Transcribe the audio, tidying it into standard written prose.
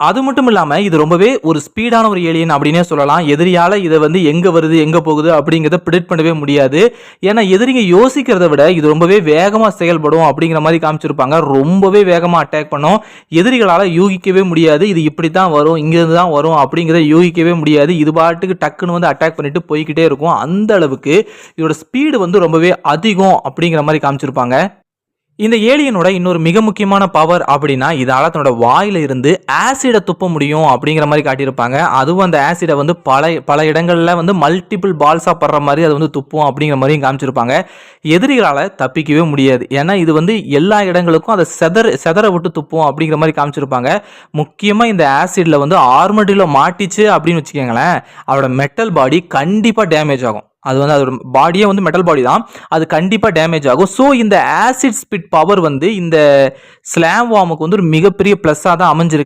அது மட்டும் இல்லாம இது ரொம்பவே ஒரு ஸ்பீடான ஒரு ஏலியன் அப்படின்னே சொல்லலாம். எதிரியால இத வந்து எங்க வருது, எங்க போகுது அப்படிங்கிறத பிரெடிக்ட் பண்ணவே முடியாது. ஏன்னா எதிரிங்க யோசிக்கிறத விட இது ரொம்பவே வேகமா செயல்படும் அப்படிங்கிற மாரி காமிச்சிருப்பாங்க. ரொம்பவே வேகமா அட்டாக் பண்ணும். எதிரிகளால யூகிக்கவே முடியாது. இது இப்படித்தான் வரும், இங்கிருந்து தான் வரும் அப்படிங்கிறத யூகிக்கவே முடியாது. இது பாட்டுக்கு டக்குன்னு வந்து அட்டாக் பண்ணிட்டு போய்க்கிட்டே இருக்கும். அந்த அளவுக்கு இதோட ஸ்பீடு வந்து ரொம்பவே அதிகம் அப்படிங்கிற மாரி காமிச்சிருப்பாங்க. இந்த ஏலியனோட இன்னொரு மிக முக்கியமான பவர் அப்படின்னா இதால தன்னோட வாயில இருந்து ஆசிட துப்ப முடியும் அப்படிங்கிற மாதிரி காட்டியிருப்பாங்க. அதுவும் அந்த ஆசிடை வந்து பல பல இடங்கள்ல வந்து மல்டிபிள் பால்ஸா படுற மாதிரி அது வந்து துப்பும் அப்படிங்கிற மாதிரியும் காமிச்சிருப்பாங்க. எதிரிகளால தப்பிக்கவே முடியாது. ஏன்னா இது வந்து எல்லா இடங்களுக்கும் அதை செதற விட்டு துப்பும் அப்படிங்கிற மாதிரி காமிச்சிருப்பாங்க. முக்கியமா இந்த ஆசிட்ல வந்து ஆர்மடில மாட்டிச்சு அப்படின்னு வச்சுக்கோங்களேன், அவரோட மெட்டல் பாடி கண்டிப்பா டேமேஜ் ஆகும். அது வந்து அதோட பாடியே வந்து மெட்டல் பாடி தான், அது கண்டிப்பாக டேமேஜ் ஆகும். ஸோ இந்த ஆசிட் ஸ்பிட் பவர் வந்து இந்த ஸ்லாம் வார்முக்கு வந்து ஒரு மிகப்பெரிய ப்ளஸ்ஸாக தான் அமைஞ்சிருக்கு.